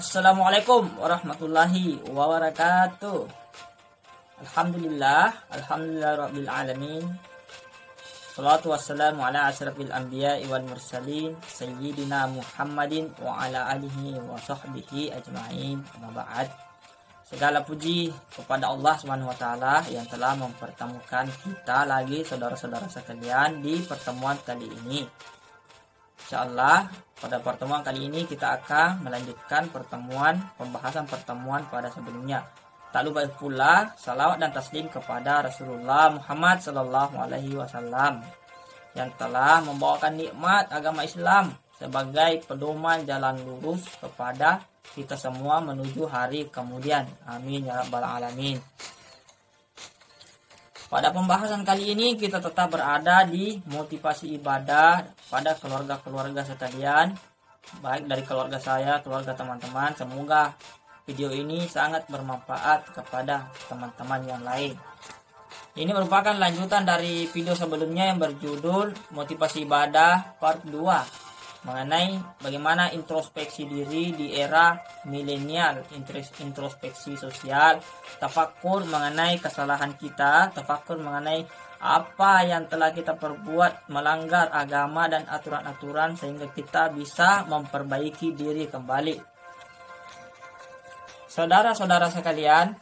Assalamualaikum warahmatullahi wabarakatuh. Alhamdulillah rabbil alamin. Salatu wassalamu ala asyrafil anbiya'i wal mursalin sayyidina Muhammadin wa ala alihi wa sahbihi ajma'in. Amma ba'd. Segala puji kepada Allah Subhanahu wa taala yang telah mempertemukan kita lagi saudara-saudara sekalian di pertemuan kali ini. Insyaallah pada pertemuan kali ini kita akan melanjutkan pembahasan pertemuan pada sebelumnya. Tak lupa pula salawat dan taslim kepada Rasulullah Muhammad sallallahu alaihi wasallam yang telah membawakan nikmat agama Islam sebagai pedoman jalan lurus kepada kita semua menuju hari kemudian. Amin ya rabbal alamin. Pada pembahasan kali ini kita tetap berada di motivasi ibadah pada keluarga-keluarga sekalian, baik dari keluarga saya, keluarga teman-teman. Semoga video ini sangat bermanfaat kepada teman-teman yang lain. Ini merupakan lanjutan dari video sebelumnya yang berjudul motivasi ibadah part 2 mengenai bagaimana introspeksi diri di era milenial, introspeksi sosial, tafakur mengenai kesalahan kita, tafakur mengenai apa yang telah kita perbuat melanggar agama dan aturan-aturan sehingga kita bisa memperbaiki diri kembali. Saudara-saudara sekalian,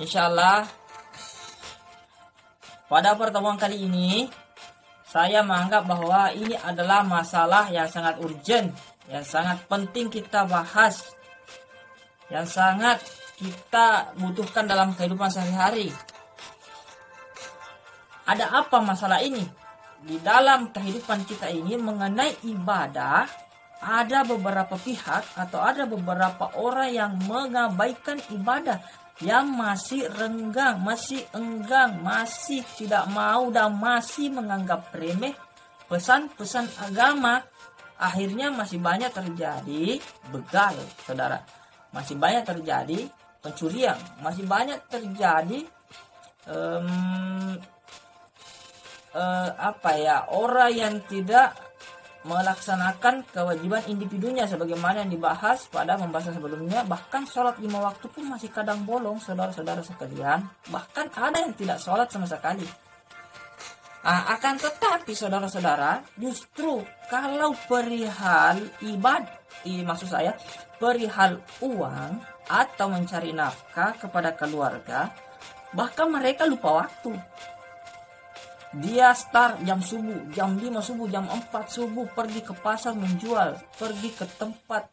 insyaallah pada pertemuan kali ini saya menganggap bahwa ini adalah masalah yang sangat urgent, yang sangat penting kita bahas, yang sangat kita butuhkan dalam kehidupan sehari-hari. Ada apa masalah ini? Di dalam kehidupan kita ini mengenai ibadah, ada beberapa pihak atau ada beberapa orang yang mengabaikan ibadah, yang masih renggang, masih enggan, masih tidak mau dan masih menganggap remeh pesan-pesan agama. Akhirnya masih banyak terjadi begal, saudara. Masih banyak terjadi pencurian, masih banyak terjadi orang yang tidak melaksanakan kewajiban individunya sebagaimana yang dibahas pada pembahasan sebelumnya. Bahkan sholat 5 waktu pun masih kadang bolong, saudara-saudara sekalian. Bahkan ada yang tidak sholat sama sekali. Akan tetapi saudara-saudara, justru kalau perihal perihal uang atau mencari nafkah kepada keluarga, bahkan mereka lupa waktu. Dia start jam subuh, jam 5 subuh, jam 4 subuh pergi ke pasar menjual, pergi ke tempat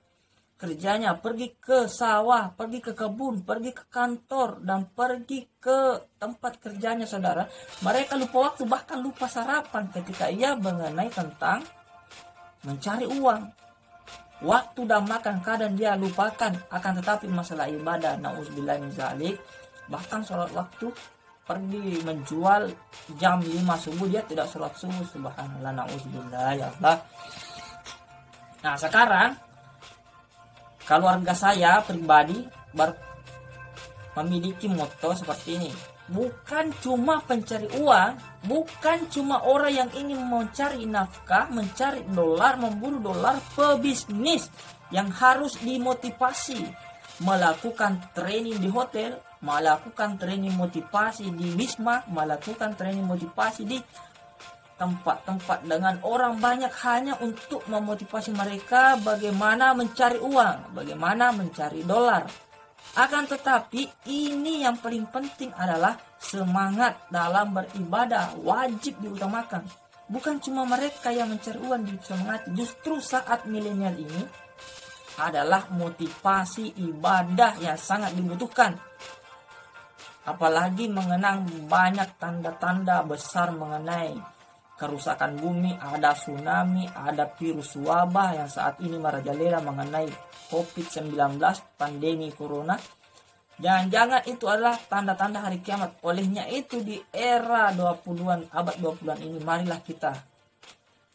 kerjanya, pergi ke sawah, pergi ke kebun, pergi ke kantor, dan pergi ke tempat kerjanya, saudara. Mereka lupa waktu, bahkan lupa sarapan ketika ia mengenai tentang mencari uang. Waktu dan makan kadang dia lupakan, akan tetapi masalah ibadah, na'udzubillah min dzalik, bahkan sholat waktu, pergi menjual jam 5 subuh dia tidak sholat subuh, subhanallah, na'udzubillah ya Allah. Nah sekarang keluarga saya pribadi memiliki moto seperti ini. Bukan cuma pencari uang, bukan cuma orang yang ingin mencari nafkah, mencari dolar, memburu dolar, pebisnis yang harus dimotivasi melakukan training di hotel, melakukan training motivasi di Wisma, melakukan training motivasi di tempat-tempat dengan orang banyak hanya untuk memotivasi mereka bagaimana mencari uang, bagaimana mencari dolar. Akan tetapi ini yang paling penting adalah semangat dalam beribadah wajib diutamakan. Bukan cuma mereka yang mencari uang disemangati, justru saat milenial ini adalah motivasi ibadah yang sangat dibutuhkan. Apalagi mengenang banyak tanda-tanda besar mengenai kerusakan bumi, ada tsunami, ada virus wabah yang saat ini merajalela mengenai COVID-19, pandemi corona. Jangan-jangan itu adalah tanda-tanda hari kiamat. Olehnya itu di era 20-an, abad 20-an ini, marilah kita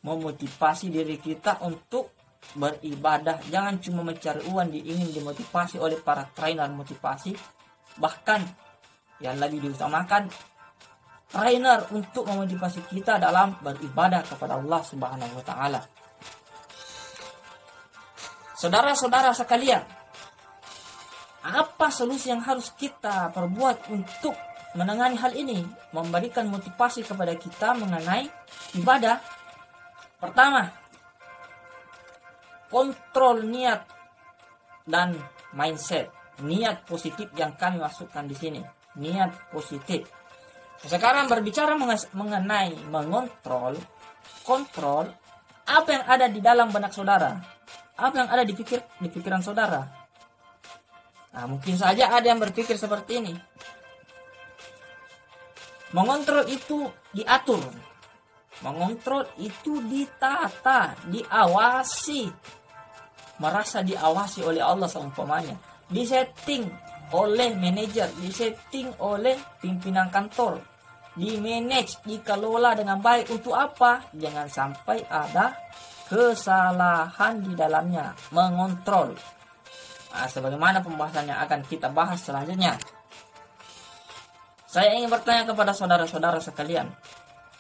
memotivasi diri kita untuk beribadah. Jangan cuma mencari uang ingin dimotivasi oleh para trainer motivasi. Bahkan yang lebih diutamakan trainer untuk memotivasi kita dalam beribadah kepada Allah Subhanahu wa taala. Saudara-saudara sekalian, Apa solusi yang harus kita perbuat untuk menangani hal ini? Memberikan motivasi kepada kita mengenai ibadah. Pertama, kontrol niat dan mindset. Niat positif yang kami masukkan di sini. Niat positif. Sekarang berbicara mengenai mengontrol, kontrol apa yang ada di dalam benak saudara, apa yang ada di pikiran saudara. Nah, mungkin saja ada yang berpikir seperti ini. Mengontrol itu diatur, mengontrol itu ditata, diawasi, merasa diawasi oleh Allah seumpamanya, disetting oleh manajer, disetting oleh pimpinan kantor, di-manage, dikelola dengan baik. Untuk apa? Jangan sampai ada kesalahan di dalamnya. Mengontrol. Nah, sebagaimana pembahasan yang akan kita bahas selanjutnya. Saya ingin bertanya kepada saudara-saudara sekalian.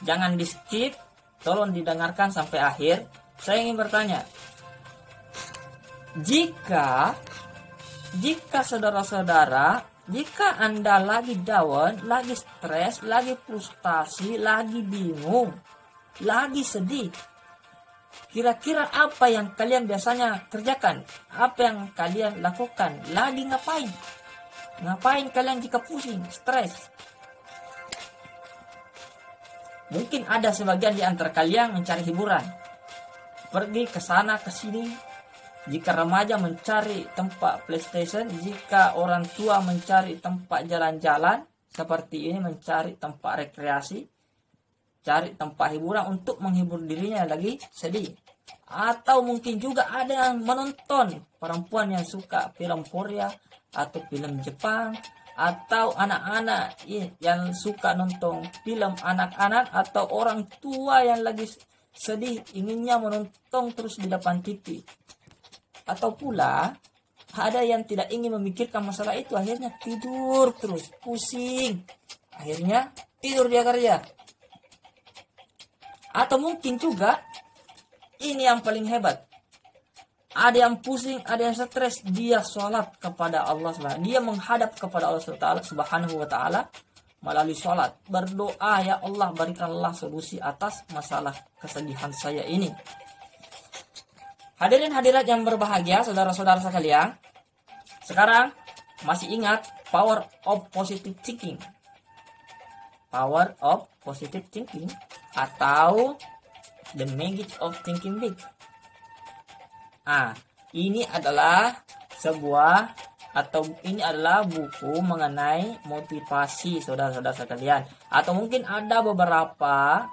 Jangan di skip, tolong didengarkan sampai akhir. Saya ingin bertanya. Jika saudara-saudara, jika Anda lagi down, lagi stres, lagi frustasi, lagi bingung, lagi sedih, kira-kira apa yang kalian biasanya kerjakan? Apa yang kalian lakukan? Lagi ngapain? Ngapain kalian jika pusing, stres? Mungkin ada sebagian di antara kalian mencari hiburan, pergi ke sana ke sini. Jika remaja mencari tempat PlayStation, jika orang tua mencari tempat jalan-jalan seperti ini, mencari tempat rekreasi, cari tempat hiburan untuk menghibur dirinya lagi sedih. Atau mungkin juga ada yang menonton, perempuan yang suka film Korea atau film Jepang, atau anak-anak yang suka nonton film anak-anak, atau orang tua yang lagi sedih inginnya menonton terus di depan TV. Atau pula ada yang tidak ingin memikirkan masalah itu, akhirnya tidur terus, pusing, akhirnya tidur dia kerja. Atau mungkin juga ini yang paling hebat, ada yang pusing, ada yang stres, dia sholat kepada Allah SWT. Dia menghadap kepada Allah Subhanahu wa Ta'ala melalui sholat, berdoa, ya Allah berikanlah solusi atas masalah kesedihan saya ini. Hadirin hadirat yang berbahagia, saudara-saudara sekalian, sekarang masih ingat power of positive thinking? Power of positive thinking atau the magic of thinking big. Ini adalah ini adalah buku mengenai motivasi saudara-saudara sekalian. Atau mungkin ada beberapa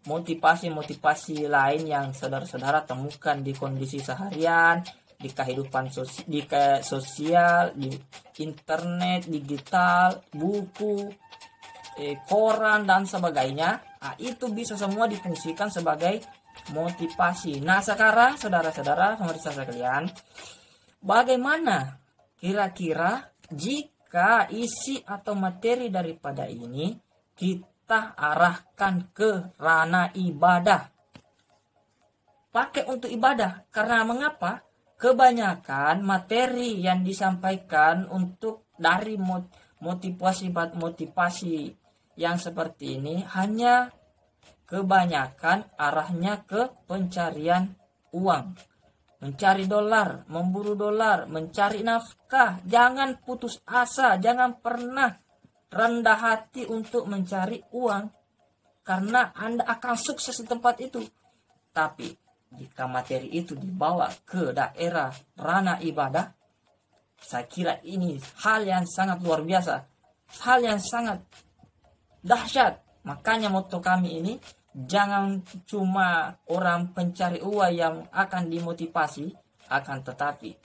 motivasi lain yang saudara-saudara temukan di kondisi seharian, di kehidupan sosial, di internet, digital, buku, koran dan sebagainya. Itu bisa semua difungsikan sebagai motivasi. Nah, sekarang saudara-saudara pemirsa sekalian, bagaimana kira-kira jika isi atau materi daripada ini kita arahkan ke ranah ibadah, pakai untuk ibadah? Karena mengapa? Kebanyakan materi yang disampaikan untuk dari motivasi yang seperti ini hanya kebanyakan arahnya ke pencarian uang, mencari dolar, memburu dolar, mencari nafkah. Jangan putus asa, jangan pernah rendah hati untuk mencari uang, karena Anda akan sukses di tempat itu. Tapi jika materi itu dibawa ke daerah ranah ibadah, saya kira ini hal yang sangat luar biasa, hal yang sangat dahsyat. Makanya moto kami ini, jangan cuma orang pencari uang yang akan dimotivasi, akan tetapi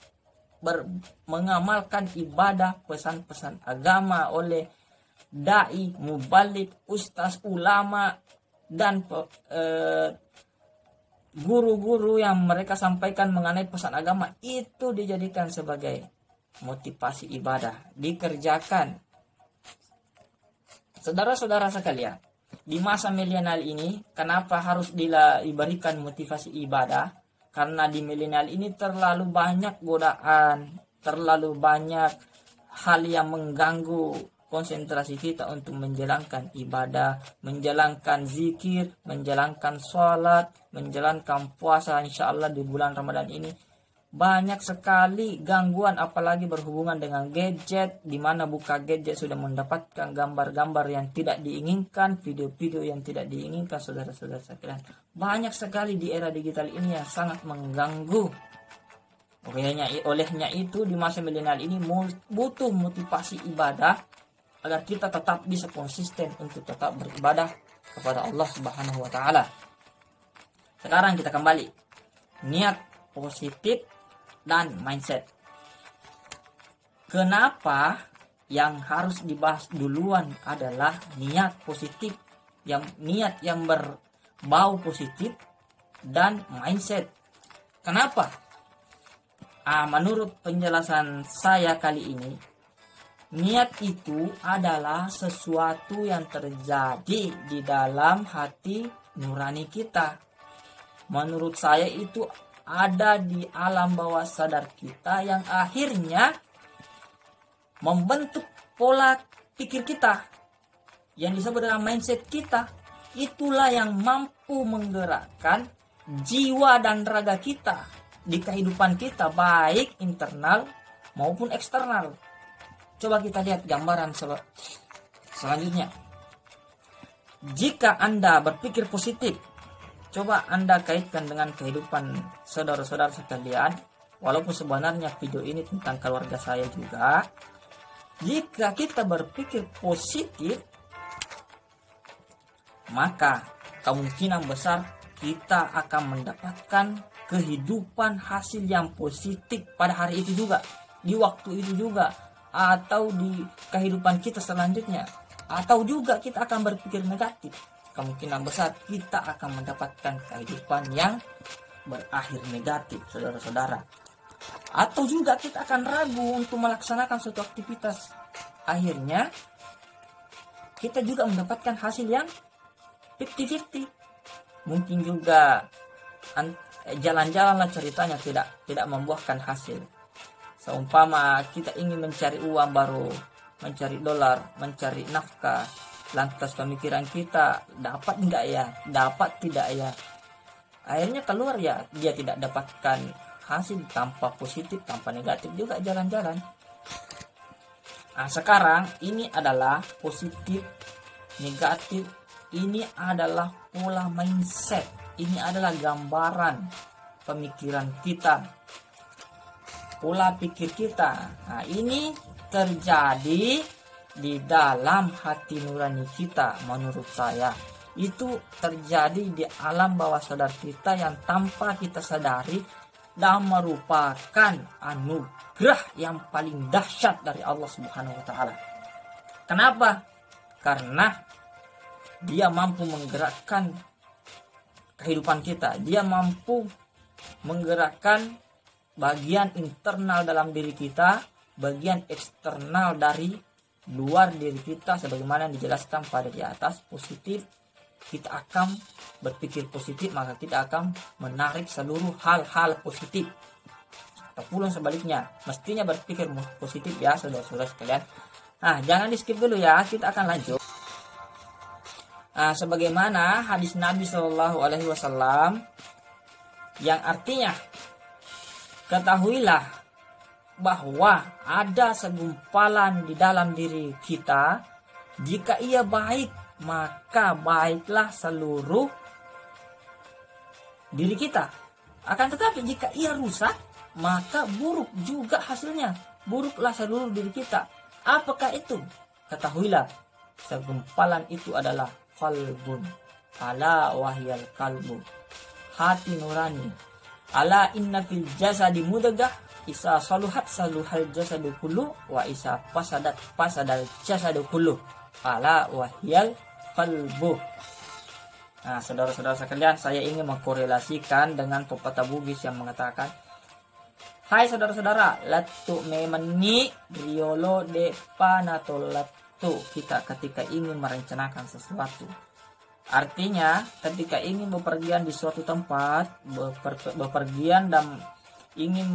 mengamalkan ibadah, pesan-pesan agama oleh dai, mubalik, ustaz, ulama, dan guru-guru yang mereka sampaikan mengenai pesan agama, itu dijadikan sebagai motivasi ibadah, dikerjakan. Saudara-saudara sekalian, di masa milenial ini, kenapa harus diberikan motivasi ibadah? Karena di milenial ini terlalu banyak godaan, terlalu banyak hal yang mengganggu konsentrasi kita untuk menjalankan ibadah, menjalankan zikir, menjalankan sholat, menjalankan puasa insya Allah di bulan Ramadan ini. Banyak sekali gangguan, apalagi berhubungan dengan gadget, di mana buka gadget sudah mendapatkan gambar-gambar yang tidak diinginkan, video-video yang tidak diinginkan, saudara-saudara sekalian. Banyak sekali di era digital ini yang sangat mengganggu. Olehnya itu di masa milenial ini butuh motivasi ibadah agar kita tetap bisa konsisten untuk tetap beribadah kepada Allah Subhanahu wa taala. Sekarang kita kembali. Niat positif dan mindset. Kenapa yang harus dibahas duluan adalah niat positif, niat yang berbau positif dan mindset. Kenapa? Menurut penjelasan saya kali ini, niat itu adalah sesuatu yang terjadi di dalam hati nurani kita. Menurut saya itu ada di alam bawah sadar kita yang akhirnya membentuk pola pikir kita yang disebut dengan mindset kita. Itulah yang mampu menggerakkan jiwa dan raga kita di kehidupan kita, baik internal maupun eksternal. Coba kita lihat gambaran selanjutnya. Jika Anda berpikir positif, coba Anda kaitkan dengan kehidupan saudara-saudara sekalian. Walaupun sebenarnya video ini tentang keluarga saya juga. Jika kita berpikir positif, maka kemungkinan besar kita akan mendapatkan kehidupan hasil yang positif pada hari itu juga, di waktu itu juga, atau di kehidupan kita selanjutnya. Atau juga kita akan berpikir negatif, kemungkinan besar kita akan mendapatkan kehidupan yang berakhir negatif, saudara-saudara. Atau juga kita akan ragu untuk melaksanakan suatu aktivitas. Akhirnya kita juga mendapatkan hasil yang 50-50. Mungkin juga jalan-jalanlah ceritanya tidak membuahkan hasil. Seumpama kita ingin mencari uang baru, mencari dolar, mencari nafkah, lantas pemikiran kita dapat enggak ya, dapat tidak ya, akhirnya keluar ya dia tidak dapatkan hasil, tanpa positif, tanpa negatif juga jalan-jalan. Sekarang ini adalah positif, negatif, ini adalah pola mindset, ini adalah gambaran pemikiran kita, pola pikir kita. Ini terjadi di dalam hati nurani kita. Menurut saya itu terjadi di alam bawah sadar kita yang tanpa kita sadari, dan merupakan anugerah yang paling dahsyat dari Allah Subhanahu wa taala. Kenapa? Karena dia mampu menggerakkan kehidupan kita, dia mampu menggerakkan bagian internal dalam diri kita, bagian eksternal dari luar diri kita, sebagaimana dijelaskan pada di atas. Positif, kita akan berpikir positif, maka kita akan menarik seluruh hal-hal positif. Ataupun sebaliknya, mestinya berpikir positif ya saudara-saudara sekalian. Jangan di skip dulu ya, kita akan lanjut. Sebagaimana hadis Nabi Shallallahu Alaihi Wasallam yang artinya, ketahuilah bahwa ada segumpalan di dalam diri kita, jika ia baik maka baiklah seluruh diri kita. Akan tetapi jika ia rusak, maka buruk juga hasilnya, buruklah seluruh diri kita. Apakah itu? Ketahuilah, segumpalan itu adalah qalbun, ala wahyal qalbu, hati nurani. Ala inna fil jasadi mudghah, isa saluhat saluhal jasadu kullu, wa isa fasadal jasadu kullu, ala wahyal qalbu. Saudara-saudara sekalian, saya ingin mengkorelasikan dengan pepatah Bugis yang mengatakan, hai saudara-saudara, latu memeni riolo de panatolatu, kita ketika ingin merencanakan sesuatu. Artinya ketika ingin bepergian di suatu tempat, bepergian dan ingin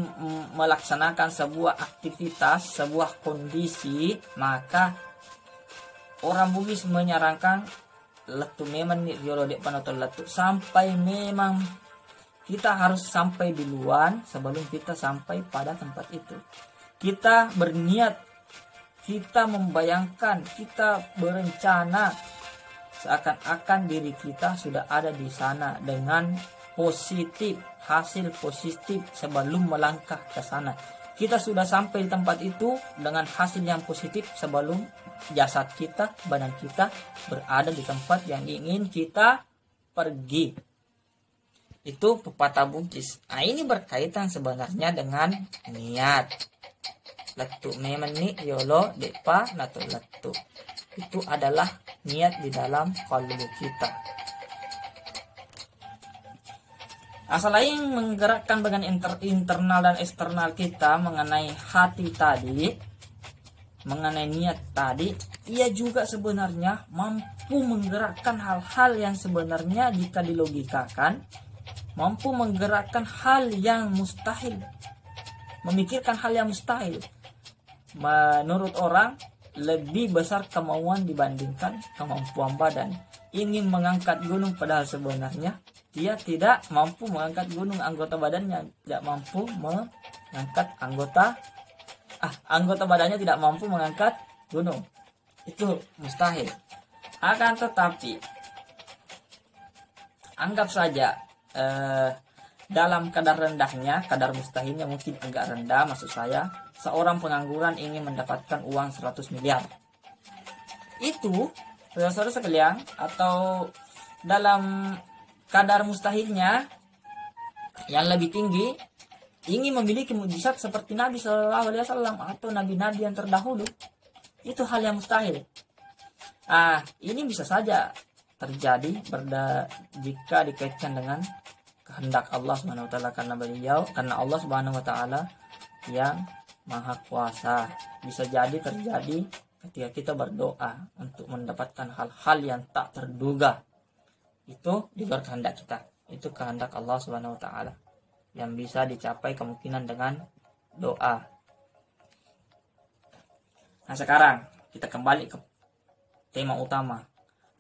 melaksanakan sebuah aktivitas, sebuah kondisi, maka orang Bugis menyarankan letu memang nih yolo dek panotol letu, sampai memang kita harus sampai duluan sebelum kita sampai pada tempat itu. Kita berniat, kita membayangkan, kita berencana seakan-akan diri kita sudah ada di sana dengan positif, hasil positif sebelum melangkah ke sana. Kita sudah sampai di tempat itu dengan hasil yang positif sebelum jasad kita, badan kita berada di tempat yang ingin kita pergi. Itu pepatah Bugis. Nah, ini berkaitan sebenarnya dengan niat. Letu memeni yolo depa nato letu. Itu adalah niat di dalam kalbu kita. Selain menggerakkan bagian internal dan eksternal kita mengenai hati tadi, mengenai niat tadi, ia juga sebenarnya mampu menggerakkan hal-hal yang sebenarnya jika dilogikakan, mampu menggerakkan hal yang mustahil, memikirkan hal yang mustahil. Menurut orang, lebih besar kemauan dibandingkan kemampuan badan. Ingin mengangkat gunung padahal sebenarnya dia tidak mampu mengangkat gunung, anggota badannya tidak mampu mengangkat anggota badannya tidak mampu mengangkat gunung. Itu mustahil. Akan tetapi anggap saja dalam kadar rendahnya, kadar mustahilnya mungkin agak rendah, maksud saya seorang pengangguran ingin mendapatkan uang 100 miliar. Itu saudara-saudara sekalian, atau dalam kadar mustahilnya yang lebih tinggi, ingin memiliki mukjizat seperti Nabi Shallallahu Alaihi Wasallam atau nabi-nabi yang terdahulu, itu hal yang mustahil. Ini bisa saja terjadi jika dikaitkan dengan kehendak Allah Subhanahu Wa Taala, karena Allah Subhanahu Wa Taala yang Maha Kuasa. Bisa jadi terjadi ketika kita berdoa untuk mendapatkan hal-hal yang tak terduga. Itu di luar kehendak kita. Itu kehendak Allah Subhanahu Wa Taala yang bisa dicapai kemungkinan dengan doa. Nah, sekarang kita kembali ke tema utama.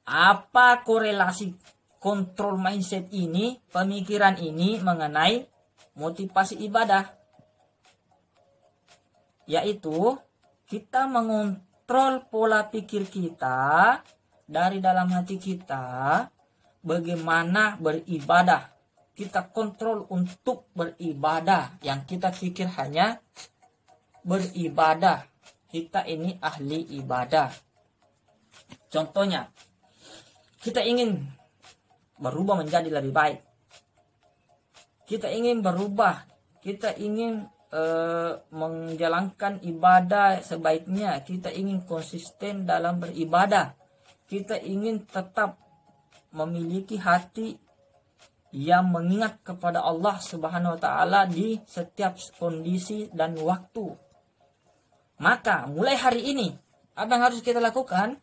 Apa korelasi kontrol mindset ini, pemikiran ini mengenai motivasi ibadah? Yaitu kita mengontrol pola pikir kita dari dalam hati kita. Bagaimana beribadah, kita kontrol untuk beribadah. Yang kita pikir hanya beribadah, kita ini ahli ibadah. Contohnya, kita ingin berubah menjadi lebih baik, kita ingin berubah, kita ingin menjalankan ibadah sebaiknya, kita ingin konsisten dalam beribadah, kita ingin tetap memiliki hati yang mengingat kepada Allah Subhanahu Wa Taala di setiap kondisi dan waktu. Maka mulai hari ini apa yang harus kita lakukan?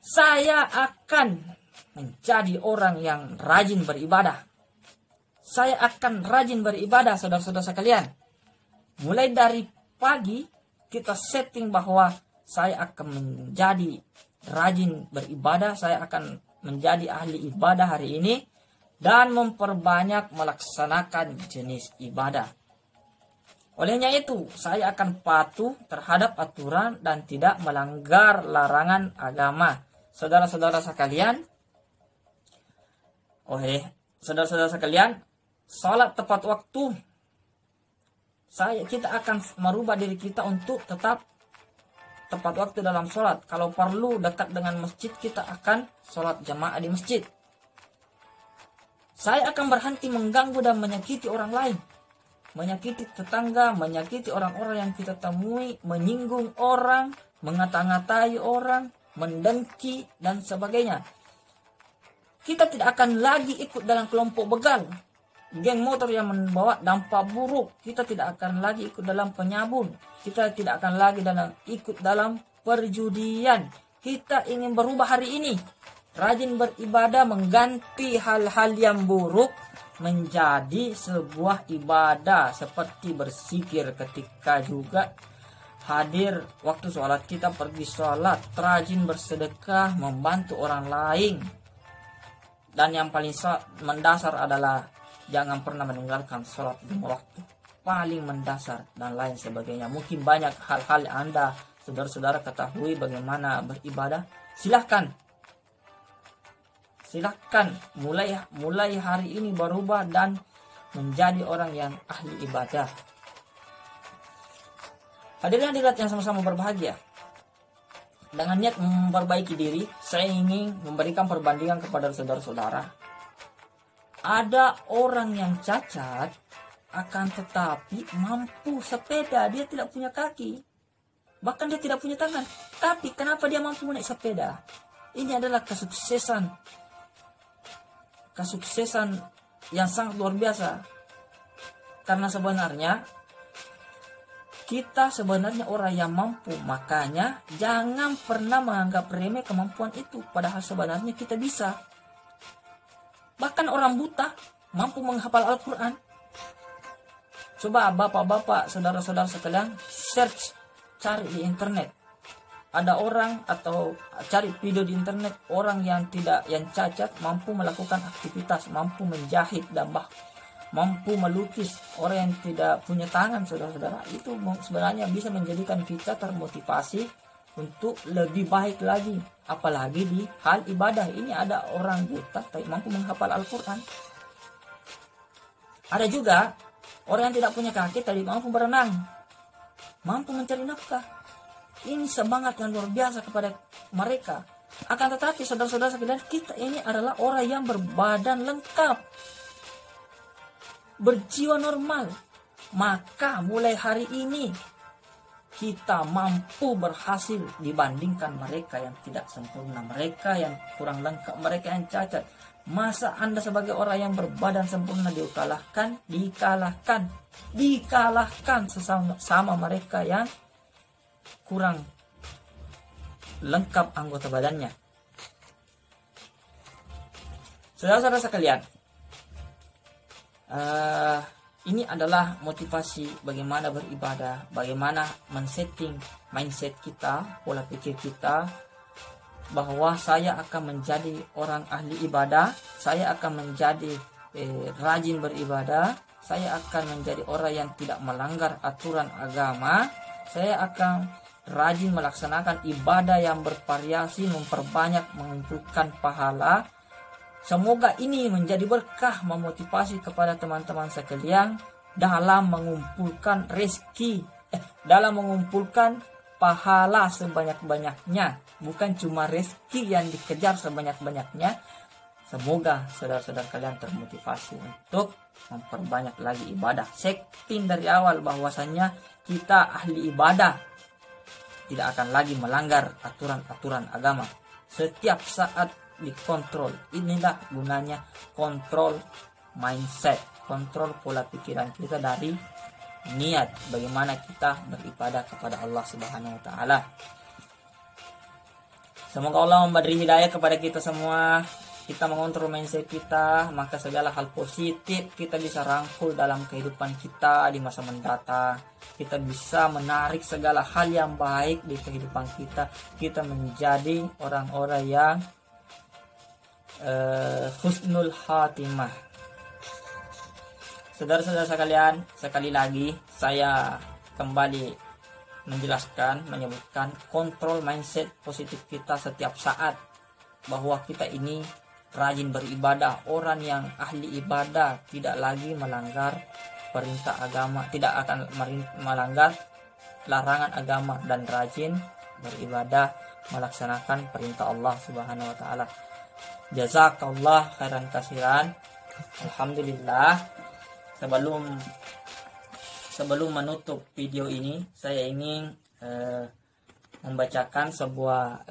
Saya akan menjadi orang yang rajin beribadah. Saya akan rajin beribadah, saudara-saudara sekalian. Mulai dari pagi kita setting bahwa saya akan menjadi rajin beribadah, saya akan menjadi ahli ibadah hari ini dan memperbanyak melaksanakan jenis ibadah. Olehnya itu, saya akan patuh terhadap aturan dan tidak melanggar larangan agama. Saudara-saudara sekalian, saudara-saudara sekalian, salat tepat waktu. Kita akan merubah diri kita untuk tetap tepat waktu dalam sholat. Kalau perlu dekat dengan masjid, kita akan sholat jamaah di masjid. Saya akan berhenti mengganggu dan menyakiti orang lain, menyakiti tetangga, menyakiti orang-orang yang kita temui, menyinggung orang, mengata-ngatai orang, mendengki dan sebagainya. Kita tidak akan lagi ikut dalam kelompok begal, geng motor yang membawa dampak buruk. Kita tidak akan lagi ikut dalam penyabun. Kita tidak akan lagi ikut dalam perjudian. Kita ingin berubah hari ini, rajin beribadah, mengganti hal-hal yang buruk menjadi sebuah ibadah seperti berzikir, ketika juga hadir waktu sholat kita pergi sholat, rajin bersedekah, membantu orang lain, dan yang paling mendasar adalah jangan pernah meninggalkan sholat lima waktu, paling mendasar, dan lain sebagainya. Mungkin banyak hal-hal yang Anda saudara-saudara ketahui bagaimana beribadah. Silahkan mulai hari ini berubah dan menjadi orang yang ahli ibadah. Hadirin hadirat yang sama-sama berbahagia, dengan niat memperbaiki diri, saya ingin memberikan perbandingan kepada saudara-saudara. Ada orang yang cacat akan tetapi mampu sepeda, dia tidak punya kaki, bahkan dia tidak punya tangan, tapi kenapa dia mampu naik sepeda? Ini adalah kesuksesan yang sangat luar biasa. Karena sebenarnya kita orang yang mampu, makanya jangan pernah menganggap remeh kemampuan itu, padahal sebenarnya kita bisa. Bahkan orang buta mampu menghafal Al-Quran. Coba bapak-bapak, saudara-saudara sekalian, cari di internet. Ada orang atau cari video di internet, orang yang cacat mampu melakukan aktivitas, mampu menjahit dan mampu melukis. Orang yang tidak punya tangan, saudara-saudara, itu sebenarnya bisa menjadikan kita termotivasi untuk lebih baik lagi. Apalagi di hal ibadah ini, ada orang buta tapi mampu menghafal Al-Quran. Ada juga orang yang tidak punya kaki tapi mampu berenang, mampu mencari nafkah. Ini semangat yang luar biasa kepada mereka. Akan tetapi saudara-saudara sekalian, kita ini adalah orang yang berbadan lengkap, berjiwa normal. Maka mulai hari ini kita mampu berhasil dibandingkan mereka yang tidak sempurna, mereka yang kurang lengkap, mereka yang cacat. Masa Anda sebagai orang yang berbadan sempurna dikalahkan sama mereka yang kurang lengkap anggota badannya. Saudara-saudara sekalian, ini adalah motivasi bagaimana beribadah, bagaimana men-setting mindset kita, pola pikir kita, bahwa saya akan menjadi orang ahli ibadah, saya akan menjadi rajin beribadah, saya akan menjadi orang yang tidak melanggar aturan agama, saya akan rajin melaksanakan ibadah yang bervariasi, memperbanyak, mengumpulkan pahala. Semoga ini menjadi berkah, memotivasi kepada teman-teman sekalian dalam mengumpulkan rezeki, dalam mengumpulkan pahala sebanyak-banyaknya, bukan cuma rezeki yang dikejar sebanyak-banyaknya. Semoga saudara-saudara kalian termotivasi untuk memperbanyak lagi ibadah. Setting dari awal bahwasanya kita ahli ibadah, tidak akan lagi melanggar aturan-aturan agama. Setiap saat dikontrol. Inilah gunanya kontrol mindset, kontrol pola pikiran kita dari niat bagaimana kita beribadah kepada Allah Subhanahu wa taala. Semoga Allah memberi hidayah kepada kita semua. Kita mengontrol mindset kita, maka segala hal positif kita bisa rangkul dalam kehidupan kita di masa mendatang. Kita bisa menarik segala hal yang baik di kehidupan kita. Kita menjadi orang-orang yang husnul khatimah. Saudara-saudara sekalian, sekali lagi saya kembali menyebutkan kontrol mindset positif kita setiap saat, bahwa kita ini rajin beribadah, orang yang ahli ibadah, tidak lagi melanggar perintah agama, tidak akan melanggar larangan agama, dan rajin beribadah melaksanakan perintah Allah Subhanahu wa taala. Jazakallah khairan kasiran. Alhamdulillah. Sebelum menutup video ini, saya ingin membacakan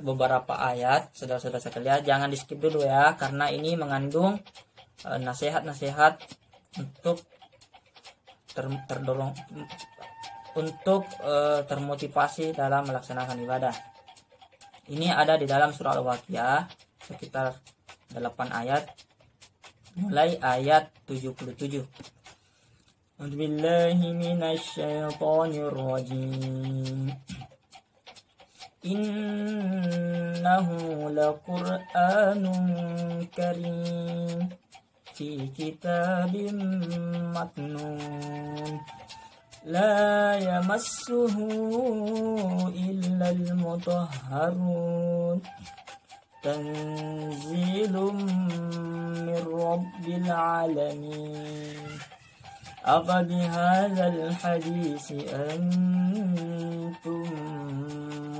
beberapa ayat. Saudara-saudara sekalian, jangan di skip dulu ya, karena ini mengandung nasihat-nasihat untuk termotivasi dalam melaksanakan ibadah. Ini ada di dalam surah Al-Waqiah, sekitar 8 ayat mulai ayat 77. A'udzubillahi minasyaitonir rajim. Innahu laqur'anun karim fi kitabim maknun la yamassuhu illal mutahharun tanzilum min rabbil alamin. Afa bihadzal hadisi antum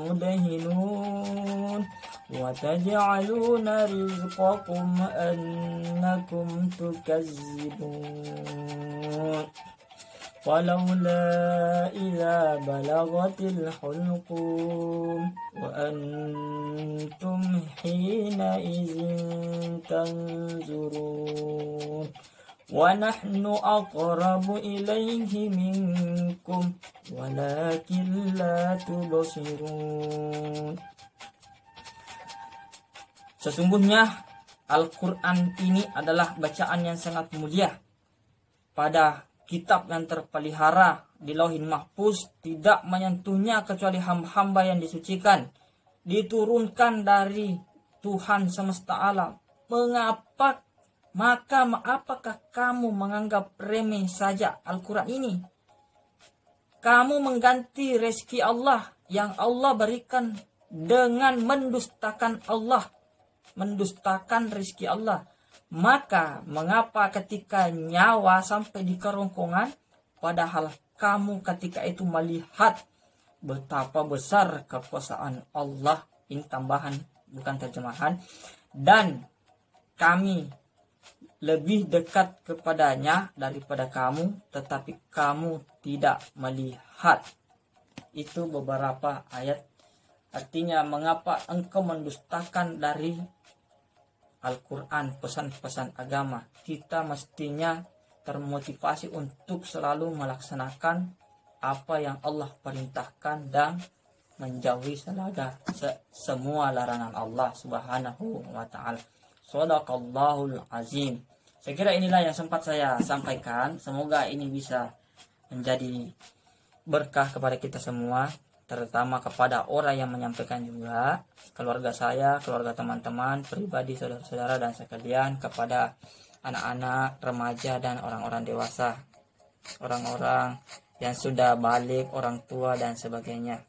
mudhinun wa taj'aluna rizqakum annakum tukazzibun. Walaula idza balagatil hulqum wa antum hina idzin tanzurun. Wa nahnu aqrabu ilaihi minkum walakin la tubsirun. Sesungguhnya Al-Quran ini adalah bacaan yang sangat mulia. Pada kitab yang terpelihara di Lauhin Mahfuz, tidak menyentuhnya kecuali hamba-hamba yang disucikan, diturunkan dari Tuhan semesta alam. Apakah kamu menganggap remeh saja Al-Quran ini? Kamu mengganti rezeki Allah yang Allah berikan dengan mendustakan Allah, mendustakan rezeki Allah. Maka mengapa ketika nyawa sampai di kerongkongan, padahal kamu ketika itu melihat betapa besar kekuasaan Allah. Ini tambahan, bukan terjemahan. Dan kami lebih dekat kepadanya daripada kamu, tetapi kamu tidak melihat. Itu beberapa ayat. Artinya mengapa engkau mendustakan dari Al-Quran, pesan-pesan agama. Kita mestinya termotivasi untuk selalu melaksanakan apa yang Allah perintahkan dan menjauhi semua larangan Allah Subhanahu wa ta'ala. Shadaqallahul azim. Saya kira inilah yang sempat saya sampaikan. Semoga ini bisa menjadi berkah kepada kita semua, terutama kepada orang yang menyampaikan juga, keluarga saya, keluarga teman-teman, pribadi, saudara-saudara dan sekalian, kepada anak-anak, remaja dan orang-orang dewasa, orang-orang yang sudah balik, orang tua dan sebagainya.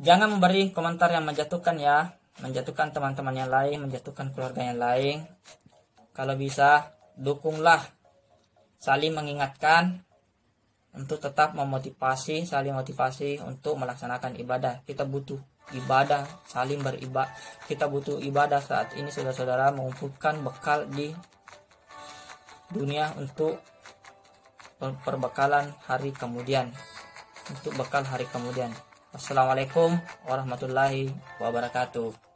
Jangan memberi komentar yang menjatuhkan ya, menjatuhkan teman-teman yang lain, menjatuhkan keluarga yang lain. Kalau bisa, dukunglah, saling mengingatkan untuk tetap memotivasi, saling motivasi untuk melaksanakan ibadah. Kita butuh ibadah, saling beribadah. Kita butuh ibadah saat ini, saudara-saudara, mengumpulkan bekal di dunia untuk perbekalan hari kemudian, untuk bekal hari kemudian. Wassalamualaikum warahmatullahi wabarakatuh.